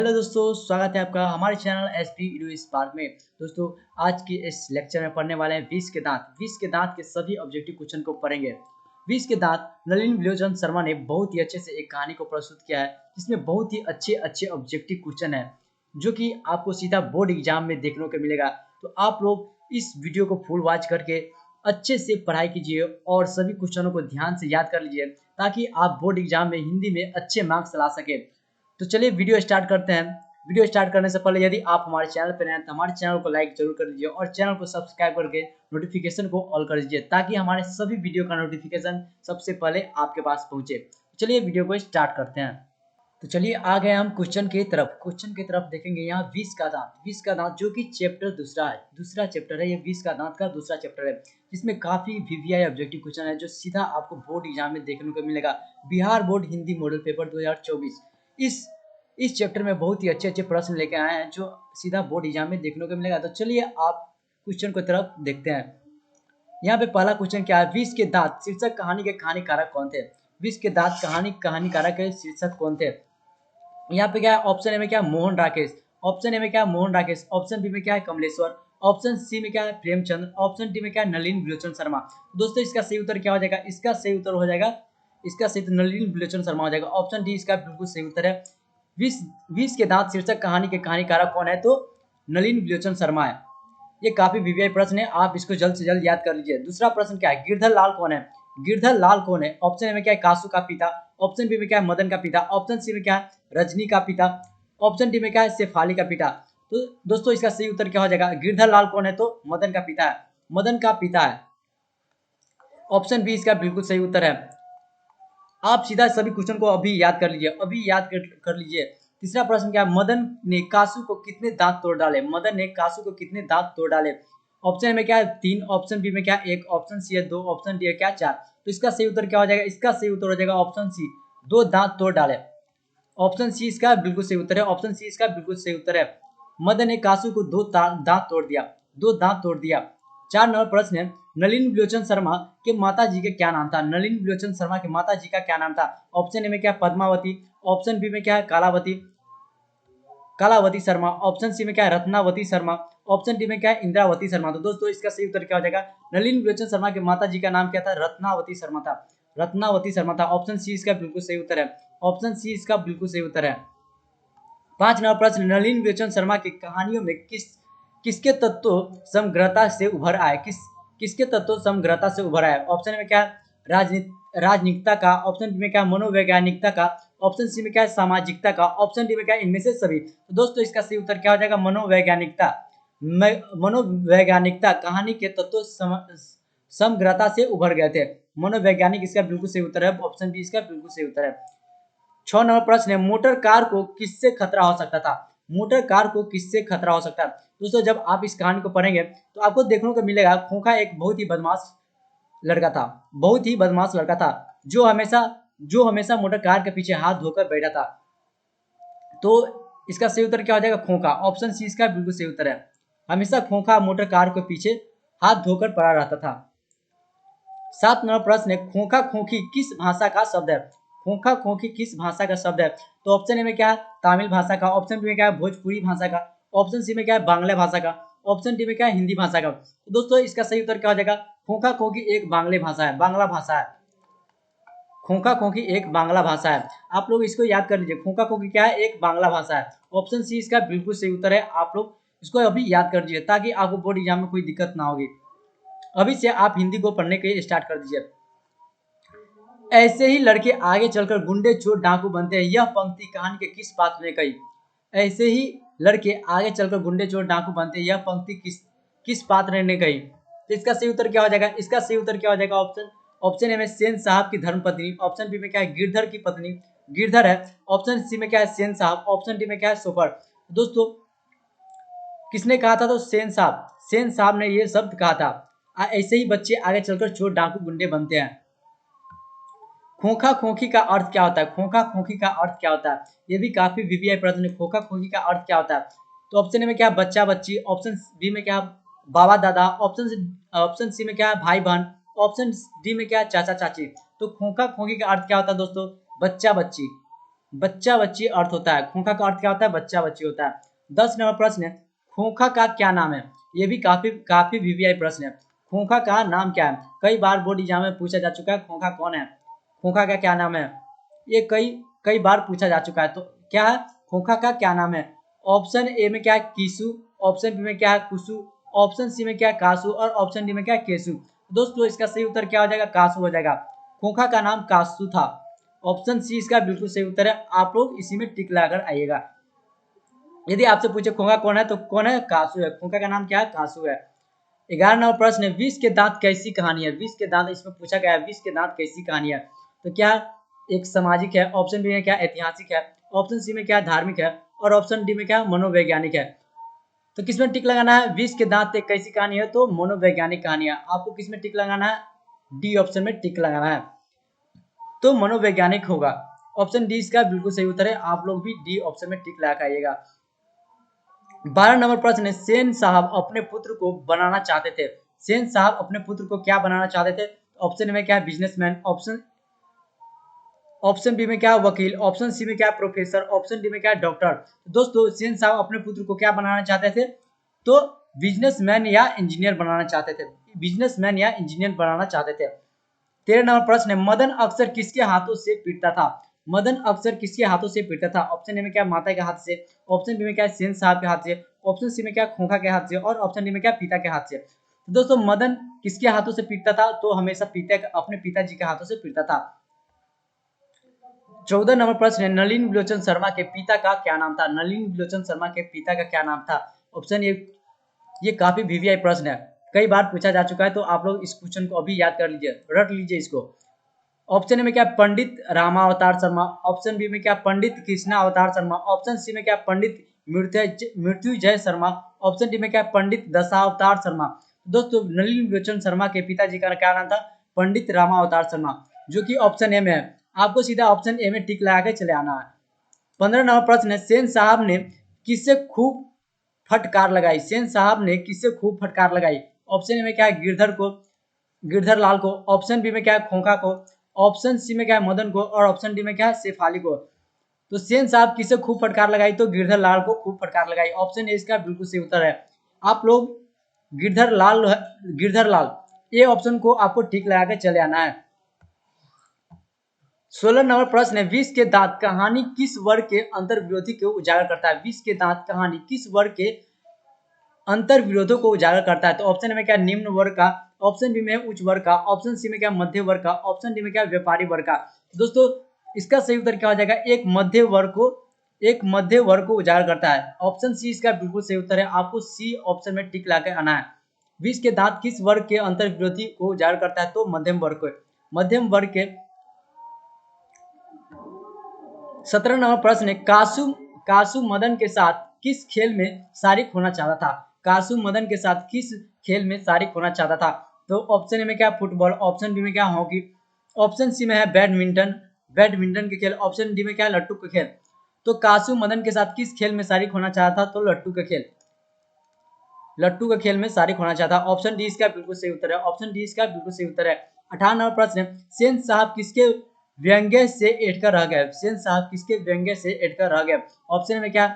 Hello दोस्तों, स्वागत है आपका हमारे चैनल एसपी वीडियो स्पार्क में। दोस्तों, आज की इस लेक्चर में पढ़ने वाले हैं 20 के दांत। 20 के दांत के सभी ऑब्जेक्टिव क्वेश्चन को पढ़ेंगे। 20 के दांत नलिन विलोचन शर्मा ने बहुत ही अच्छे से एक कहानी को प्रस्तुत किया है, जिसमें बहुत ही अच्छे अच्छे ऑब्जेक्टिव क्वेश्चन है जो कि आपको सीधा बोर्ड एग्जाम में देखने को मिलेगा। तो आप लोग इस वीडियो को फुल वॉच करके अच्छे से पढ़ाई कीजिए और सभी क्वेश्चनों को ध्यान से याद कर लीजिए, ताकि आप बोर्ड एग्जाम में हिंदी में अच्छे मार्क्स ला सके। तो चलिए वीडियो स्टार्ट करते हैं। वीडियो स्टार्ट करने से पहले यदि आप हमारे चैनल पर नए हैं तो हमारे चैनल को लाइक जरूर कर लीजिए और चैनल को सब्सक्राइब करके नोटिफिकेशन को ऑल कर दीजिए, ताकि हमारे सभी वीडियो का नोटिफिकेशन सबसे पहले आपके पास पहुंचे। चलिए वीडियो को स्टार्ट करते हैं। तो चलिए आ गए हम क्वेश्चन की तरफ। क्वेश्चन की तरफ देखेंगे यहाँ 20 का दांत। 20 का दांत जो कि चैप्टर दूसरा है, दूसरा चैप्टर है ये। 20 का दांत का दूसरा चैप्टर है, जिसमें काफी वीवीआई ऑब्जेक्टिव क्वेश्चन है जो सीधा आपको बोर्ड एग्जाम में देखने को मिलेगा। Bihar board Hindi model paper 2024। इस चैप्टर में बहुत ही अच्छे अच्छे प्रश्न लेके आए हैं जो सीधा बोर्ड एग्जाम में देखने को मिलेगा। तो चलिए आप क्वेश्चन की तरफ देखते हैं। यहाँ पे पहला क्वेश्चन क्या है, 20 के दांत शीर्षक कहानी के कहानीकारक कौन थे? 20 के दांत कहानीकारक के शीर्षक कौन थे? यहाँ पे क्या है, ऑप्शन ए में क्या है, मोहन राकेश। ऑप्शन ए में क्या है, मोहन राकेश। ऑप्शन बी में क्या है, कमलेश्वर। ऑप्शन सी में क्या है, प्रेमचंद। ऑप्शन डी में क्या है, नलिन विलोचन शर्मा। दोस्तों इसका सही उत्तर क्या हो जाएगा? इसका सही उत्तर हो जाएगा, इसका सही उत्तर नलिन विलोचन शर्मा हो जाएगा। ऑप्शन डी इसका बिल्कुल सही उत्तर है। 20 के दांत शीर्षक कहानी के कहानीकारक कौन है? तो नलिन विलोचन शर्मा है। ये काफी वीवीआई प्रश्न है, आप इसको जल्द से जल्द याद कर लीजिए। दूसरा प्रश्न क्या है, गिरधर लाल कौन है? गिरधर लाल कौन है? ऑप्शन ए में क्या है, कासू का पिता। ऑप्शन बी में क्या है, मदन का पिता। ऑप्शन सी में क्या है, रजनी का पिता। ऑप्शन डी में क्या है, शेफाली का पिता। तो दोस्तों इसका सही उत्तर क्या हो जाएगा? गिरधर लाल कौन है? तो मदन का पिता है, मदन का पिता है। ऑप्शन बी इसका बिल्कुल सही उत्तर है। आप सीधा सभी क्वेश्चन को अभी याद कर लीजिए, अभी याद कर लीजिए। तीसरा प्रश्न क्या है, मदन ने कासू को कितने दांत तोड़ डाले? मदन ने कासू को कितने दांत तोड़ डाले? ऑप्शन में क्या है, 3। ऑप्शन बी में क्या है, 1। ऑप्शन सी है 2। ऑप्शन डी है क्या, 4। तो इसका सही उत्तर क्या हो जाएगा? इसका सही उत्तर हो जाएगा ऑप्शन सी, 2 दांत तोड़ डाले। ऑप्शन सी इसका बिल्कुल सही उत्तर है। ऑप्शन सी इसका बिल्कुल सही उत्तर है। मदन ने कासू को 2 दांत तोड़ दिया, 2 दांत तोड़ दिया। 4 नंबर प्रश्न है, नलिन विलोचन शर्मा के माता जी का क्या नाम था? नलिन विलोचन शर्मा के माता जी का क्या नाम था? ऑप्शन ए में क्या है, पद्मावती। ऑप्शन बी में क्या है, कालावती शर्मा। ऑप्शन सी में क्या है, रत्नावती शर्मा। ऑप्शन डी में क्या है, इंद्रावती शर्मा। तो दोस्तों इसका सही उत्तर क्या हो जाएगा? नलिन विलोचन शर्मा के माता जी का नाम क्या था? रत्नावती शर्मा था, रत्नावती शर्मा था। ऑप्शन सी इसका बिल्कुल सही उत्तर है। ऑप्शन सी इसका बिल्कुल सही उत्तर है। 5 नंबर प्रश्न, नलिन विलोचन शर्मा की कहानियों में किसके तत्व समग्रता से उभर आए? किसके तत्व समग्रता से उभर आए? ऑप्शन में क्या है, राजनीतिकता का। ऑप्शन बी में क्या है, मनोवैज्ञानिकता का। ऑप्शन सी में क्या है, सामाजिकता का। ऑप्शन डी में क्या है, इनमें से सभी। तो दोस्तों इसका सही उत्तर क्या हो जाएगा? मनोवैज्ञानिकता। मनोवैज्ञानिकता कहानी के तत्व समग्रता से उभर गए थे। मनोवैज्ञानिक इसका बिल्कुल सही उत्तर है। ऑप्शन बी इसका बिल्कुल सही उत्तर है। 6 नंबर प्रश्न है, मोटर कार को किससे खतरा हो सकता था? मोटर कार को किससे खतरा हो सकता है? दोस्तों जब आप इस कहानी को पढ़ेंगे तो आपको देखने को मिलेगा, खोखा एक बहुत ही बदमाश लड़का था, बहुत ही बदमाश लड़का था, जो हमेशा मोटर कार के पीछे हाथ धोकर बैठा था। तो इसका सही उत्तर क्या हो जाएगा? खोखा। ऑप्शन सी इसका बिल्कुल सही उत्तर है। हमेशा खोखा मोटर कार के पीछे हाथ धोकर पड़ा रहता था। 7 नंबर प्रश्न है, खोखा खोखी किस भाषा का शब्द है? खोखा खोखी किस भाषा का शब्द है? तो ऑप्शन ए में क्या है, तमिल भाषा का। ऑप्शन बी में क्या है, भोजपुरी भाषा का। ऑप्शन सी में क्या है, बांग्ला भाषा का। ऑप्शन डी में क्या है, हिंदी भाषा का। तो दोस्तों इसका सही उत्तर क्या हो जाएगा? खोखा खोखी एक बांग्ला भाषा है, बांग्ला भाषा है। खोखा खोखी एक बांग्ला भाषा है। आप लोग इसको याद कर लीजिए, खोखा खोखी क्या है, एक बांग्ला भाषा है। ऑप्शन सी इसका बिल्कुल सही उत्तर है। आप लोग इसको अभी याद कर लीजिए, ताकि आपको बोर्ड एग्जाम में कोई दिक्कत ना होगी। अभी से आप हिंदी को पढ़ने के लिए स्टार्ट कर दीजिए। ऐसे ही लड़के आगे चलकर गुंडे चोर डाकू बनते हैं, यह पंक्ति कहानी के किस पात्र ने कही? ऐसे ही लड़के आगे चलकर गुंडे चोर डाकू बनते हैं, यह पंक्ति किस पात्र ने कही? तो इसका सही उत्तर क्या हो जाएगा? इसका सही उत्तर क्या हो जाएगा? ऑप्शन ए में सेन साहब की धर्मपत्नी। ऑप्शन बी में क्या है, गिरधर की पत्नी, गिरधर है। ऑप्शन सी में क्या है, सेन साहब। ऑप्शन डी में क्या है, सोफर। दोस्तों किसने कहा था? तो सेन साहब ने यह शब्द कहा था। ऐसे ही बच्चे आगे चलकर चोर डाकू गुंडे बनते हैं। खोखा खोखी का अर्थ क्या होता है? खोखा खोखी का अर्थ क्या होता है? ये भी काफी वीवीआई प्रश्न है। खोखा खोखी का अर्थ क्या होता है? तो ऑप्शन ए में क्या है, बच्चा बच्ची। ऑप्शन बी में क्या है, बाबा दादा। ऑप्शन सी में क्या है, भाई बहन। ऑप्शन डी में क्या है, चाचा चाची। तो खोखा खोखी का अर्थ क्या होता है दोस्तों? बच्चा बच्ची। बच्चा बच्ची अर्थ होता है। खोखा का अर्थ क्या होता है? बच्चा बच्ची होता है। 10 नंबर प्रश्न है, खोखा का क्या नाम है? ये भी काफी काफी वीवीआई प्रश्न है। खोखा का नाम क्या है? कई बार बोर्ड एग्जाम में पूछा जा चुका है, खोखा कौन है? खोखा का क्या नाम है? ये कई कई बार पूछा जा चुका है। तो क्या है? खोखा का क्या नाम है? ऑप्शन ए में क्या है? कीसु। ऑप्शन बी में क्या है? कुसु। ऑप्शन सी में क्या है? कासु। और ऑप्शन डी में क्या है? केसु। दोस्तों इसका सही उत्तर क्या हो जाएगा? कासु हो जाएगा। खोखा का नाम कासु था। ऑप्शन सी इसका बिल्कुल सही उत्तर है। आप लोग इसी में टिक लगाकर आइएगा। यदि आपसे पूछे खोखा कौन है तो कौन है? कासु है। खोखा का नाम क्या है? कासु है। 11 नंबर प्रश्न है, विष के दांत कैसी कहानी है? विष के दांत इसमें पूछा गया है, विष के दांत कैसी कहानी है? तो क्या एक सामाजिक है, ऑप्शन बी में क्या ऐतिहासिक है, ऑप्शन सी में क्या धार्मिक है, और ऑप्शन डी में क्या मनोवैज्ञानिक है। तो किसमें टिक लगाना है? विष के दांत एक कैसी कहानी है, तो मनोवैज्ञानिक कहानी है। आपको किसमें टिक लगाना है? डी ऑप्शन में टिक लगाना है, तो मनोवैज्ञानिक होगा। ऑप्शन डी इसका बिल्कुल सही उत्तर है। आप लोग भी डी ऑप्शन में टिक लगा आइएगा। 12 नंबर प्रश्न है, सेन साहब अपने पुत्र को बनाना चाहते थे। सेन साहब अपने पुत्र को क्या बनाना चाहते थे? ऑप्शन में क्या है? बिजनेसमैन। ऑप्शन बी में क्या है? वकील। ऑप्शन सी में क्या है? प्रोफेसर। ऑप्शन डी में क्या है? डॉक्टर। दोस्तों सेन साहब अपने पुत्र को क्या बनाना चाहते थे? तो बिजनेसमैन या इंजीनियर बनाना चाहते थे। बिजनेसमैन या इंजीनियर बनाना चाहते थे। 13 नंबर प्रश्न है, मदन अक्सर किसके हाथों से पीटता था? मदन अक्सर किसके हाथों से पीटता था? ऑप्शन ए में क्या? माता के हाथ से। ऑप्शन बी में क्या? सेन साहब के हाथ से। ऑप्शन सी में क्या? खोखा के हाथ से। और ऑप्शन डी में क्या? पिता के हाथ से। तो दोस्तों मदन किसके हाथों से पीटता था? तो हमेशा अपने पिताजी के हाथों से पीटता था। 14 नंबर प्रश्न है, नलिन विलोचन शर्मा के पिता का क्या नाम था? नलिन विलोचन शर्मा के पिता का क्या नाम था? ऑप्शन ये काफी वीवीआई प्रश्न है, कई बार पूछा जा चुका है। तो आप लोग इस क्वेश्चन को अभी याद कर लीजिए, रट लीजिए इसको। ऑप्शन ए में क्या? पंडित रामावतार शर्मा। ऑप्शन बी में क्या? पंडित कृष्णा अवतार शर्मा। ऑप्शन सी में क्या? पंडित मृत्युजय शर्मा। ऑप्शन डी में क्या? पंडित दशावतार शर्मा। दोस्तों नलिन विलोचन शर्मा के पिताजी का क्या नाम था? पंडित रामावतार शर्मा, जो कि ऑप्शन ए में है। आपको सीधा ऑप्शन ए में टिक लगा के चले आना है। 15 नंबर प्रश्न है, सेन साहब ने किससे खूब फटकार लगाई? सेन साहब ने किससे खूब फटकार लगाई? ऑप्शन ए में क्या है? गिरधर को, गिरधर लाल को। ऑप्शन बी में क्या है? खोखा को। ऑप्शन सी में क्या है? मदन को। और ऑप्शन डी में क्या है? शेफाली को। तो सेन साहब किसे खूब फटकार लगाई? तो गिरधर लाल को खूब फटकार लगाई। ऑप्शन ए इसका बिल्कुल सही उत्तर है। आप लोग गिरधर लाल, गिरधर लाल, ये ऑप्शन को आपको ठीक लगा के चले आना है। 16 नंबर प्रश्न है, विष के दांत कहानी किस वर्ग के अंतर विरोधी को उजागर करता है? विष के दांत कहानी किस वर्ग के अंतर विरोधों को उजागर करता है? तो ऑप्शन में क्या? निम्न वर्ग का। ऑप्शन बी में उच्च वर्ग का। ऑप्शन सी में क्या? मध्य वर्ग का। ऑप्शन डी में क्या? व्यापारी वर्ग का। दोस्तों इसका सही उत्तर क्या हो जाएगा? एक मध्य वर्ग को उजागर करता है। ऑप्शन सी इसका बिल्कुल सही उत्तर है। आपको सी ऑप्शन में टिक लाकर आना है। विष के दांत किस वर्ग के अंतर विरोधी को उजागर करता है? तो मध्यम वर्ग को। मध्यम वर्ग के। 17 नंबर प्रश्न है, कासु कासु मदन के साथ किस खेल में शारिक होना चाहता था? कासु मदन के साथ किस खेल में शारिक होना चाहता था? तो ऑप्शन ए में क्या? फुटबॉल। ऑप्शन बी में क्या? हॉकी। ऑप्शन सी में है बैडमिंटन, बैडमिंटन के खेल। ऑप्शन डी में क्या? लट्टू के खेल। तो कासु मदन के साथ किस खेल में शारिक होना चाहता था? तो लट्टू के खेल, लट्टू के खेल में शारिक होना चाहता। ऑप्शन डी इसका बिल्कुल सही उत्तर है। ऑप्शन डी इसका बिल्कुल सही उत्तर है। 18 नंबर प्रश्न है, सेन साहब किसके व्यंग्य से एटकर रह गए? सेन साहब किसके व्यंग्य से एटकर रह गए? ऑप्शन में क्या?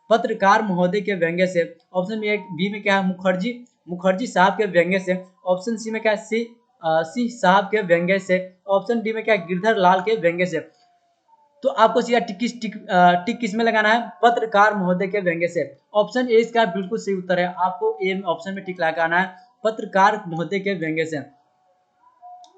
पत्रकार महोदय के व्यंग्य से। ऑप्शन बी में क्या है? मुखर्जी मुखर्जी साहब के व्यंग्य से। ऑप्शन सी में क्या? सिंह साहब के व्यंग्य से। ऑप्शन डी में क्या? गिरधर लाल के व्यंग्य से। तो आपको सीधा टिक किस में लगाना है? पत्रकार महोदय के व्यंग्य से। ऑप्शन ए इसका बिल्कुल सही उत्तर है। आपको ए ऑप्शन में टिक लगाना है, पत्रकार महोदय के व्यंग्य से।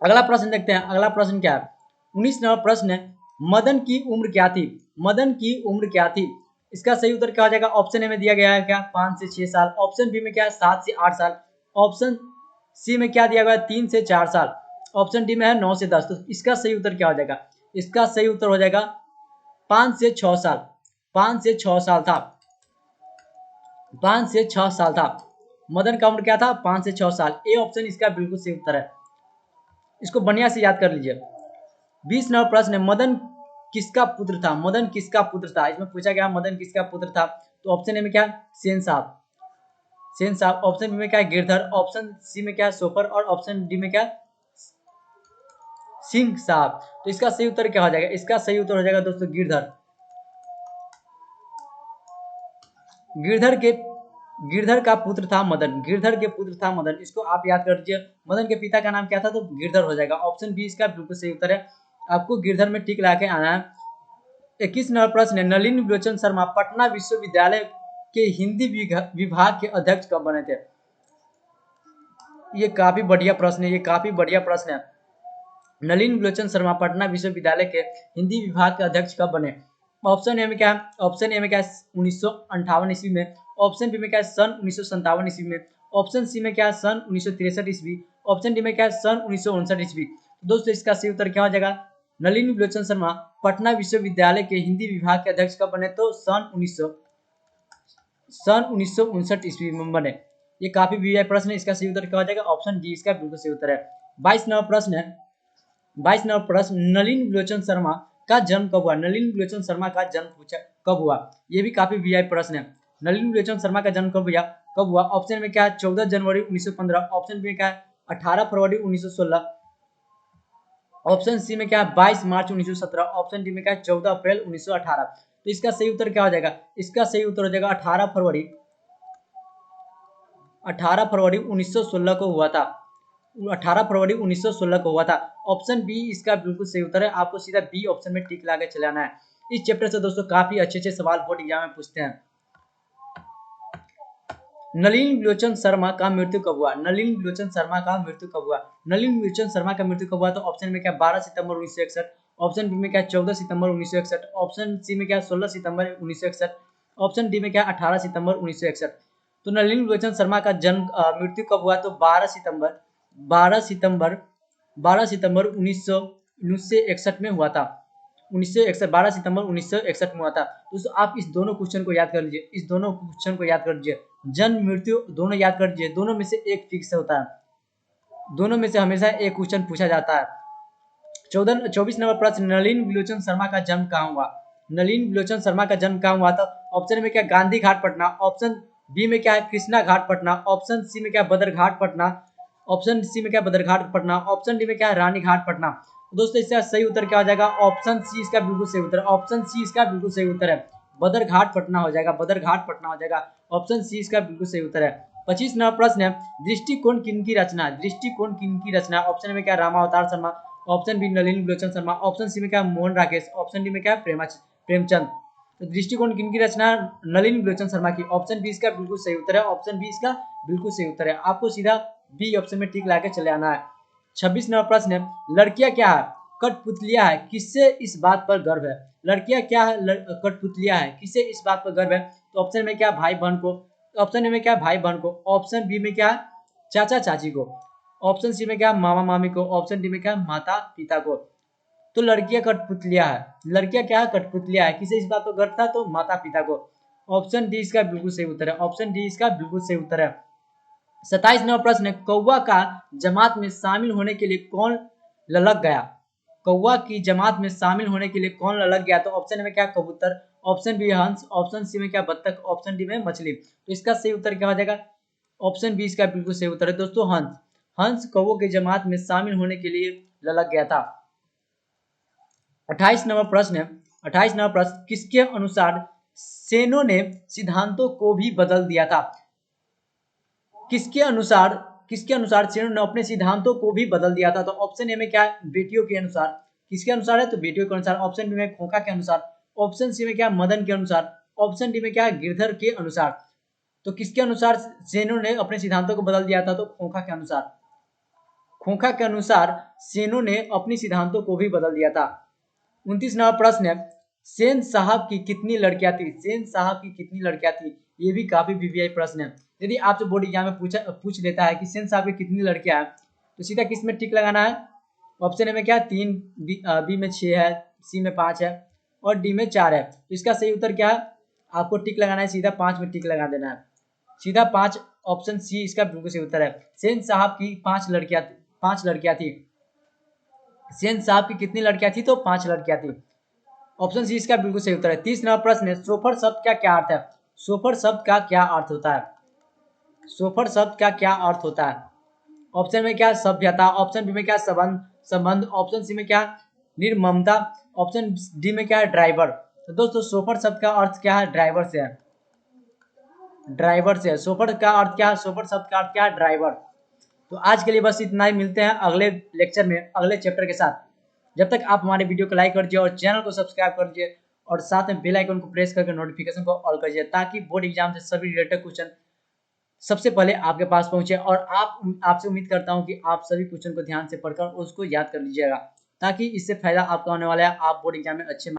अगला प्रश्न देखते हैं। अगला प्रश्न क्या है? 19 नंबर प्रश्न है, मदन की उम्र क्या थी? मदन की उम्र क्या थी? इसका सही उत्तर क्या हो जाएगा? ऑप्शन ए में दिया गया है क्या? 5 से 6 साल। ऑप्शन बी में क्या है? 7 से 8 साल। ऑप्शन सी में क्या दिया गया है? 3 से 4 साल। ऑप्शन डी में है 9 से 10। तो इसका सही उत्तर क्या हो जाएगा? इसका सही उत्तर हो जाएगा 5 से 6 साल। 5 से 6 साल था। 5 से 6 साल था। मदन का उम्र क्या था? 5 से 6 साल। ए ऑप्शन इसका बिल्कुल सही उत्तर है। इसको बढ़िया से याद कर लीजिए। 20 नंबर प्रश्न है, मदन किसका पुत्र था? मदन किसका पुत्र था? इसमें पूछा गया मदन किसका पुत्र था। तो ऑप्शन ए में क्या? सेन साहब, सेन साहब। ऑप्शन बी में क्या? गिरधर। ऑप्शन सी में क्या? सोफर। और ऑप्शन डी में क्या? सिंह साहब। तो इसका सही उत्तर क्या हो जाएगा? इसका सही उत्तर हो जाएगा दोस्तों गिरधर। गिरधर के गिरधर का पुत्र था मदन। गिरधर के पुत्र था मदन, इसको आप याद कर लीजिए। मदन के पिता का नाम क्या था? तो गिरधर हो जाएगा। ऑप्शन बी इसका बिल्कुल सही उत्तर है। आपको गिरधर में टिक लगा के आना है। 21 नंबर प्रश्न है, नलिनी विलोचन शर्मा पटना विश्वविद्यालय के हिंदी विभाग के अध्यक्ष कब बने थे? ये काफी बढ़िया प्रश्न है, ये काफी बढ़िया प्रश्न है। नलिनी विलोचन शर्मा पटना विश्वविद्यालय के हिंदी विभाग के अध्यक्ष कब बने? ऑप्शन ए में क्या है? ऑप्शन ए में क्या है? 1958 ईस्वी में। ऑप्शन बी में क्या है? सन 1957 ईस्वी में। ऑप्शन सी में क्या है? सन 1963 ईस्वी। ऑप्शन डी में क्या है? सन 1959 ईस्वी। दोस्तों इसका सही उत्तर क्या हो जाएगा? नलिनी विलोचन शर्मा पटना विश्वविद्यालय के हिंदी विभाग के अध्यक्ष कब बने? तो सन 1959 ईस्वी में बने। ये काफी वीआई प्रश्न है, इसका सही उत्तर क्या हो जाएगा? ऑप्शन डी इसका बिल्कुल सही उत्तर है। 22 नंबर प्रश्न है, 22 नंबर प्रश्न, नलिनी विलोचन शर्मा का जन्म कब हुआ? नलिनी विलोचन शर्मा का जन्म पूछा कब हुआ? ये भी काफी वीआई प्रश्न है। नलिनी विलोचन शर्मा का जन्म कब हुआ? ऑप्शन में क्या है? 14 जनवरी 1915। ऑप्शन बी में क्या है? 18 फरवरी 1916। ऑप्शन सी में क्या है? 22 मार्च 1917। ऑप्शन डी में क्या है? 14 अप्रैल 1918। तो इसका सही उत्तर क्या हो जाएगा? इसका सही उत्तर हो जाएगा 18 फरवरी 1916 को हुआ था। 18 फरवरी 1916 को हुआ था। ऑप्शन बी इसका बिल्कुल सही उत्तर है। आपको सीधा बी ऑप्शन में टिक लगा के चलाना है। इस चैप्टर से दोस्तों काफी अच्छे सवाल बोर्ड एग्जाम में पूछते हैं। नलिनी विलोचन शर्मा का मृत्यु कब हुआ? नलिनी विलोचन शर्मा का मृत्यु कब हुआ? नलिनी विलोचन शर्मा का मृत्यु कब हुआ? तो ऑप्शन में क्या? 12 सितंबर 1961। ऑप्शन बी में क्या? 14 सितंबर 1961। ऑप्शन सी में क्या? 16 सितंबर 1961। ऑप्शन डी में क्या? 18 सितंबर 1961। तो नलिनी विलोचन शर्मा का जन्म मृत्यु कब हुआ? तो 12 सितंबर 1961 में हुआ था। 1961 12 सितंबर 1961 में हुआ था। दोस्तों आप इस दोनों क्वेश्चन को याद कर लीजिए, इस दोनों क्वेश्चन को याद कर लीजिए। जन्म मृत्यु दोनों याद कर लीजिए, दोनों में से एक फिक्स होता है, दोनों में से हमेशा एक क्वेश्चन पूछा जाता है। 24 नंबर प्रश्न, नलिनी विलोचन शर्मा का जन्म कहाँ हुआ? नलिनी विलोचन शर्मा का जन्म कहाँ हुआ था? ऑप्शन में क्या? गांधी घाट पटना। ऑप्शन बी में क्या है? कृष्णा घाट पटना। ऑप्शन सी में क्या? बदरघाट पटना। ऑप्शन सी में क्या? बदरघाट पटना। ऑप्शन डी में क्या है? रानी घाट पटना। दोस्तों इसका सही उत्तर क्या हो जाएगा? ऑप्शन सी इसका बिल्कुल सही उत्तर है। ऑप्शन सी इसका बिल्कुल सही उत्तर है। बदरघाट पटना हो जाएगा, बदरघाट पटना हो जाएगा। ऑप्शन सी इसका बिल्कुल सही उत्तर है। 25 नंबर प्रश्न है, दृष्टिकोण किनकी रचना? दृष्टिकोण किनकी रचना? ऑप्शन में क्या? रामावतार Sharma. Option B Nalini विलोचन Sharma. Option C में क्या? मोहन राकेश। ऑप्शन डी में क्या? प्रेमचंद। तो दृष्टिकोण किनकी रचना? नलिनी विलोचन शर्मा की। ऑप्शन बी इसका बिल्कुल सही उत्तर है। ऑप्शन बी इसका बिल्कुल सही उत्तर है। आपको सीधा बी ऑप्शन में टिक लाके चले आना है। 26 नंबर प्रश्न है, लड़कियां क्या है? कठपुतलियां है, किससे इस बात पर गर्व है? लड़कियां क्या है? कठपुतलियां है, किससे इस बात पर गर्व है? तो ऑप्शन में क्या? भाई बहन को। ऑप्शन ए में क्या? भाई बहन को। ऑप्शन बी में क्या? चाचा चाची को। ऑप्शन सी में क्या? मामा मामी को। ऑप्शन डी में क्या? माता पिता को। तो लड़कियां कठपुतलियां है, लड़कियां क्या है? कठपुतलियां है, किसे इस बात पर गर्व था? तो माता पिता को। ऑप्शन डी इसका बिल्कुल सही उत्तर है। ऑप्शन डी इसका बिल्कुल सही उत्तर है। 27 नंबर प्रश्न है, कौवा का जमात में शामिल होने के लिए कौन ललक गया? कौवा की जमात में शामिल होने के लिए कौन ललक गया? तो ऑप्शन में क्या? कबूतर। ऑप्शन बी हंस। ऑप्शन सी में क्या? बत्तख। ऑप्शन डी में मछली। तो इसका सही उत्तर क्या हो जाएगा? ऑप्शन बी इसका बिल्कुल सही उत्तर है दोस्तों, हंस। हंस कौवों की जमात में शामिल होने के लिए ललक गया था। 28 नंबर प्रश्न है, 28 नंबर प्रश्न, किसके अनुसार सेनों ने सिद्धांतों को भी बदल दिया था? किसके अनुसार सेनों ने अपने सिद्धांतों को भी बदल दिया था? तो ऑप्शन ए में क्या है? बेटियों के अनुसार। किसके अनुसार है? तो बेटियों के अनुसार। ऑप्शन बी में खोखा के अनुसार। ऑप्शन सी में क्या? मदन के अनुसार। ऑप्शन डी में क्या है? गिरधर के अनुसार। तो किसके अनुसार सेनों ने अपने सिद्धांतों को बदल दिया था? तो खोखा के अनुसार। खोखा के अनुसार सेनों ने अपनी सिद्धांतों को भी बदल दिया था। 29 नंबर प्रश्न है, सेन साहब की कितनी लड़कियां थी? सेन साहब की कितनी लड़कियां थी? ये भी काफी वीवीआई प्रश्न है। यदि आपसे बोर्ड एग्जाम में पूछ लेता है कि सेन साहब की कितनी लड़कियां हैं, तो सीधा किस में टिक लगाना है? ऑप्शन ए में क्या? 3, बी में 6 है, सी में 5 है और डी में 4 है। तो इसका सही उत्तर क्या है? आपको टिक लगाना है, सीधा 5 में टिक लगा देना है, सीधा 5। ऑप्शन सी इसका बिल्कुल सही उत्तर है। सेन साहब की 5 लड़कियां थी। सेन साहब की कितनी लड़कियां थी? तो 5 लड़कियां थी। ऑप्शन सी इसका बिल्कुल सही उत्तर है। 30 नंबर प्रश्न है, सोफर शब्द का क्या अर्थ है? सोफर शब्द का क्या अर्थ होता है? सोफर शब्द का क्या अर्थ होता है? ऑप्शन में क्या? सभ्यता। ऑप्शन बी में क्या? संबंध। संबंध, ऑप्शन सी में क्या निर्ममता, ऑप्शन डी में क्या है ड्राइवर। तो दोस्तों सोफर शब्द का अर्थ क्या है, ड्राइवर से है, ड्राइवर से है। सोफर का अर्थ क्या है, सोफर शब्द का अर्थ क्या है, ड्राइवर। तो आज के लिए बस इतना ही, मिलते हैं अगले लेक्चर में अगले चैप्टर के साथ। जब तक आप हमारे वीडियो को लाइक कर दीजिए और चैनल को सब्सक्राइब कर दीजिए और साथ में बेल आइकन को प्रेस करके नोटिफिकेशन को ऑल कर दीजिए, ताकि बोर्ड एग्जाम से सभी रिलेटेड क्वेश्चन सबसे पहले आपके पास पहुंचे। और आपसे उम्मीद करता हूं कि आप सभी क्वेश्चन को ध्यान से पढ़कर उसको याद कर लीजिएगा, ताकि इससे फायदा आपका होने वाला है, आप बोर्ड एग्जाम में अच्छे